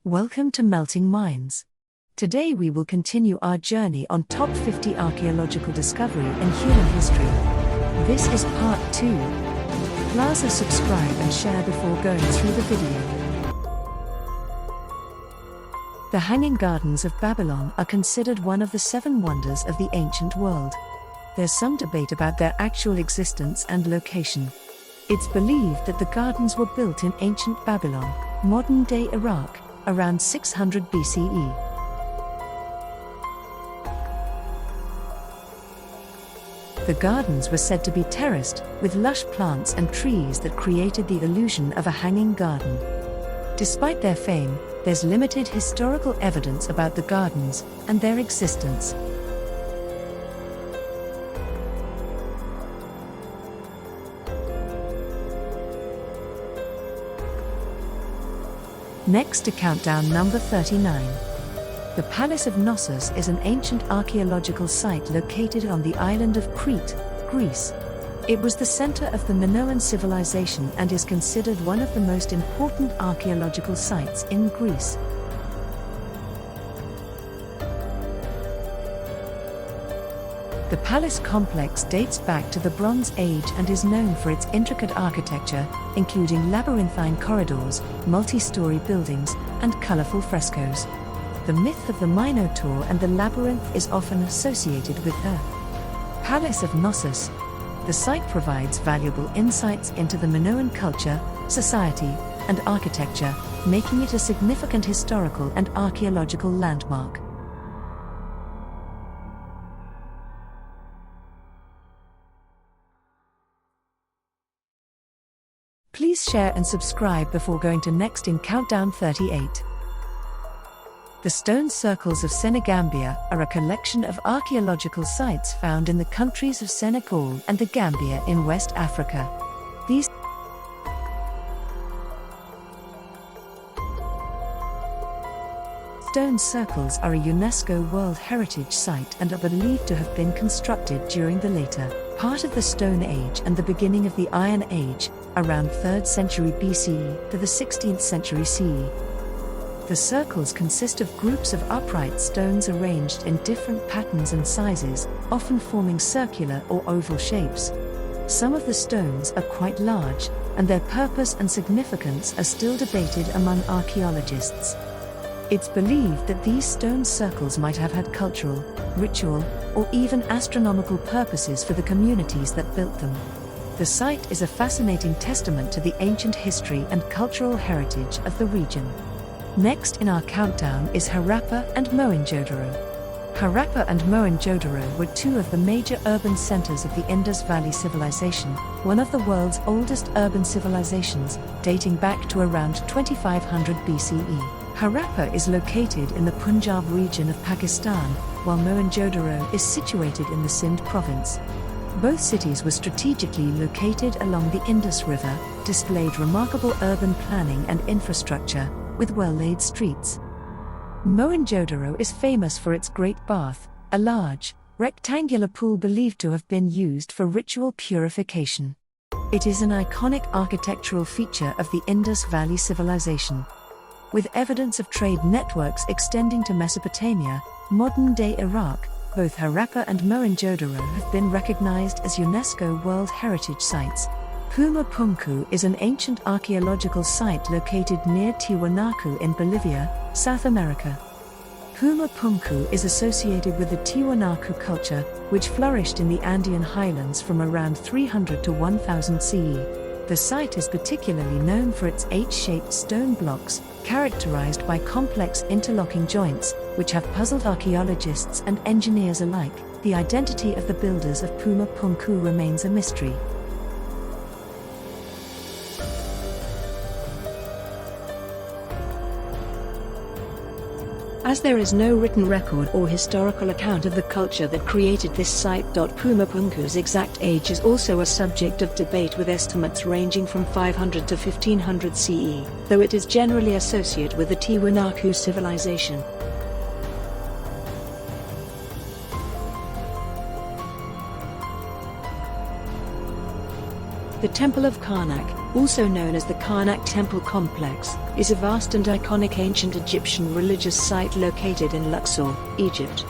Welcome to Melting Minds. Today we will continue our journey on top 50 archaeological discovery in human history. This is part 2. Please subscribe and share before going through the video. The Hanging Gardens of Babylon are considered one of the 7 wonders of the ancient world. There's some debate about their actual existence and location. It's believed that the gardens were built in ancient Babylon, modern-day Iraq, around 600 BCE. The gardens were said to be terraced, with lush plants and trees that created the illusion of a hanging garden. Despite their fame, there's limited historical evidence about the gardens and their existence. Next to countdown number 39. The Palace of Knossos is an ancient archaeological site located on the island of Crete, Greece. It was the center of the Minoan civilization and is considered one of the most important archaeological sites in Greece. The palace complex dates back to the Bronze Age and is known for its intricate architecture, including labyrinthine corridors, multi-story buildings, and colorful frescoes. The myth of the Minotaur and the labyrinth is often associated with the Palace of Knossos. The site provides valuable insights into the Minoan culture, society, and architecture, making it a significant historical and archaeological landmark. Please share and subscribe before going to next in countdown 38. The stone circles of Senegambia are a collection of archaeological sites found in the countries of Senegal and the Gambia in West Africa. These stone circles are a UNESCO World Heritage Site and are believed to have been constructed during the later part of the Stone Age and the beginning of the Iron Age, around 3rd century BCE to the 16th century CE. The circles consist of groups of upright stones arranged in different patterns and sizes, often forming circular or oval shapes. Some of the stones are quite large, and their purpose and significance are still debated among archaeologists. It's believed that these stone circles might have had cultural, ritual, or even astronomical purposes for the communities that built them. The site is a fascinating testament to the ancient history and cultural heritage of the region. Next in our countdown is Harappa and Mohenjo-daro. Harappa and Mohenjo-daro were two of the major urban centers of the Indus Valley Civilization, one of the world's oldest urban civilizations, dating back to around 2500 BCE. Harappa is located in the Punjab region of Pakistan, while Mohenjo-daro is situated in the Sindh province. Both cities were strategically located along the Indus River, displayed remarkable urban planning and infrastructure, with well-laid streets. Mohenjo-daro is famous for its Great Bath, a large, rectangular pool believed to have been used for ritual purification. It is an iconic architectural feature of the Indus Valley Civilization. With evidence of trade networks extending to Mesopotamia, modern-day Iraq, both Harappa and Mohenjo-daro have been recognized as UNESCO World Heritage Sites. Puma Punku is an ancient archaeological site located near Tiwanaku in Bolivia, South America. Puma Punku is associated with the Tiwanaku culture, which flourished in the Andean highlands from around 300 to 1000 CE. The site is particularly known for its H-shaped stone blocks, characterized by complex interlocking joints, which have puzzled archaeologists and engineers alike. The identity of the builders of Puma Punku remains a mystery. As there is no written record or historical account of the culture that created this site. Puma Punku's exact age is also a subject of debate, with estimates ranging from 500 to 1500 CE, though it is generally associated with the Tiwanaku civilization. The Temple of Karnak, also known as the Karnak Temple Complex, is a vast and iconic ancient Egyptian religious site located in Luxor, Egypt.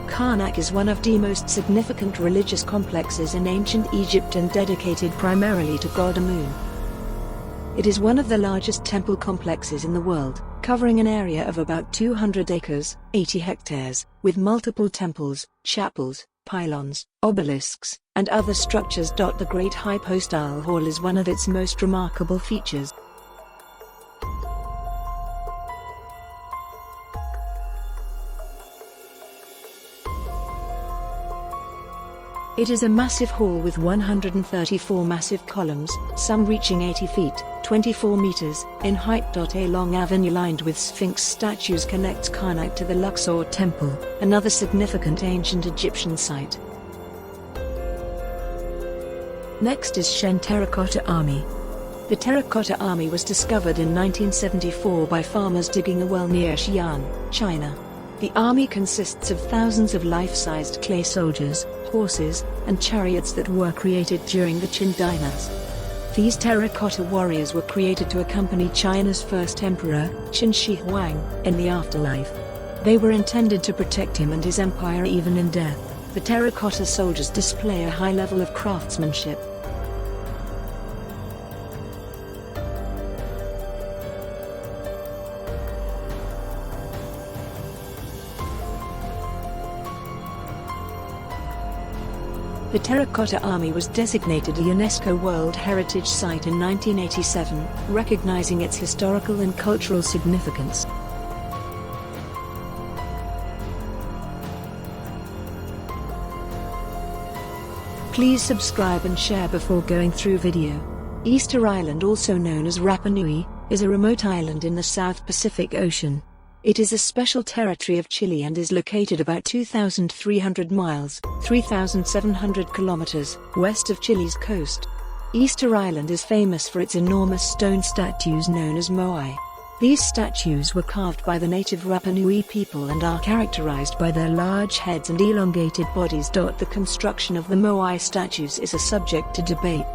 Karnak is one of the most significant religious complexes in ancient Egypt and dedicated primarily to god Amun. It is one of the largest temple complexes in the world, covering an area of about 200 acres, 80 hectares, with multiple temples, chapels, pylons, obelisks, and other structures. The Great Hypostyle Hall is one of its most remarkable features. It is a massive hall with 134 massive columns, some reaching 80 feet, 24 meters, in height. A long avenue lined with Sphinx statues connects Karnak to the Luxor Temple, another significant ancient Egyptian site. Next is Shen Terracotta Army. The Terracotta Army was discovered in 1974 by farmers digging a well near Xi'an, China. The army consists of thousands of life-sized clay soldiers, horses, and chariots that were created during the Qin dynasty. These terracotta warriors were created to accompany China's first emperor, Qin Shi Huang, in the afterlife. They were intended to protect him and his empire even in death. The terracotta soldiers display a high level of craftsmanship. The Terracotta Army was designated a UNESCO World Heritage Site in 1987, recognizing its historical and cultural significance. Please subscribe and share before going through video. Easter Island, also known as Rapa Nui, is a remote island in the South Pacific Ocean. It is a special territory of Chile and is located about 2,300 miles, 3,700 kilometers, west of Chile's coast. Easter Island is famous for its enormous stone statues known as moai. These statues were carved by the native Rapa Nui people and are characterized by their large heads and elongated bodies. The construction of the moai statues is a subject to debate.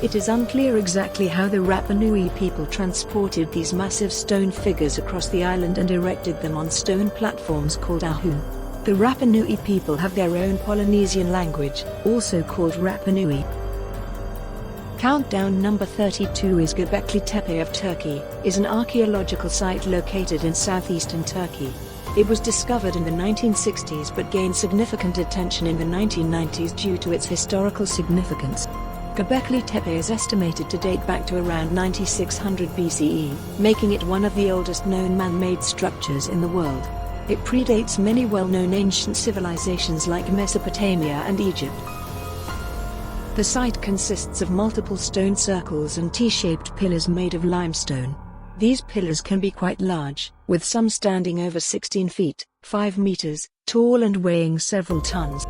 It is unclear exactly how the Rapa Nui people transported these massive stone figures across the island and erected them on stone platforms called ahu. The Rapa Nui people have their own Polynesian language, also called Rapa Nui. Countdown number 32 is Göbekli Tepe of Turkey, is an archaeological site located in southeastern Turkey. It was discovered in the 1960s but gained significant attention in the 1990s due to its historical significance. Göbekli Tepe is estimated to date back to around 9600 BCE, making it one of the oldest known man-made structures in the world. It predates many well-known ancient civilizations like Mesopotamia and Egypt. The site consists of multiple stone circles and T-shaped pillars made of limestone. These pillars can be quite large, with some standing over 16 feet, 5 meters, tall and weighing several tons.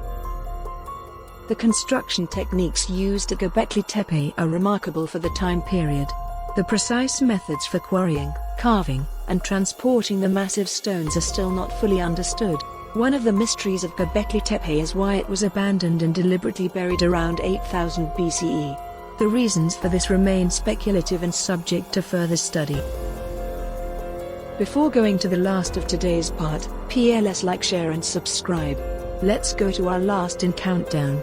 The construction techniques used at Göbekli Tepe are remarkable for the time period. The precise methods for quarrying, carving, and transporting the massive stones are still not fully understood. One of the mysteries of Göbekli Tepe is why it was abandoned and deliberately buried around 8000 BCE. The reasons for this remain speculative and subject to further study. Before going to the last of today's part, PLS like, share and subscribe. Let's go to our last in countdown.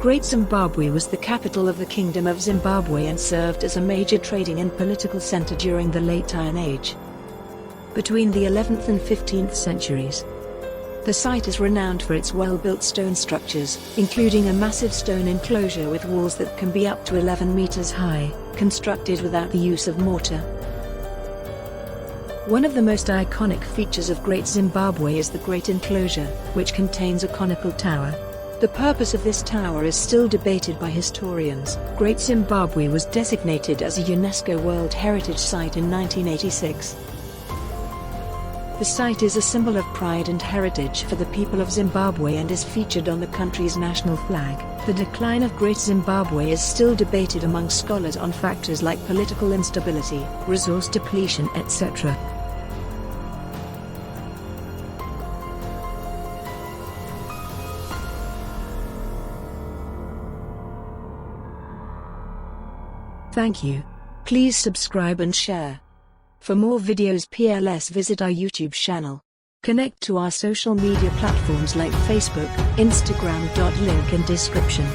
Great Zimbabwe was the capital of the Kingdom of Zimbabwe and served as a major trading and political center during the late Iron Age. Between the 11th and 15th centuries, the site is renowned for its well-built stone structures, including a massive stone enclosure with walls that can be up to 11 meters high, constructed without the use of mortar. One of the most iconic features of Great Zimbabwe is the Great Enclosure, which contains a conical tower. The purpose of this tower is still debated by historians. Great Zimbabwe was designated as a UNESCO World Heritage Site in 1986. The site is a symbol of pride and heritage for the people of Zimbabwe and is featured on the country's national flag. The decline of Great Zimbabwe is still debated among scholars on factors like political instability, resource depletion, etc. Thank you. Please subscribe and share. For more videos PLS, visit our YouTube channel. Connect to our social media platforms like Facebook, Instagram. Link in description.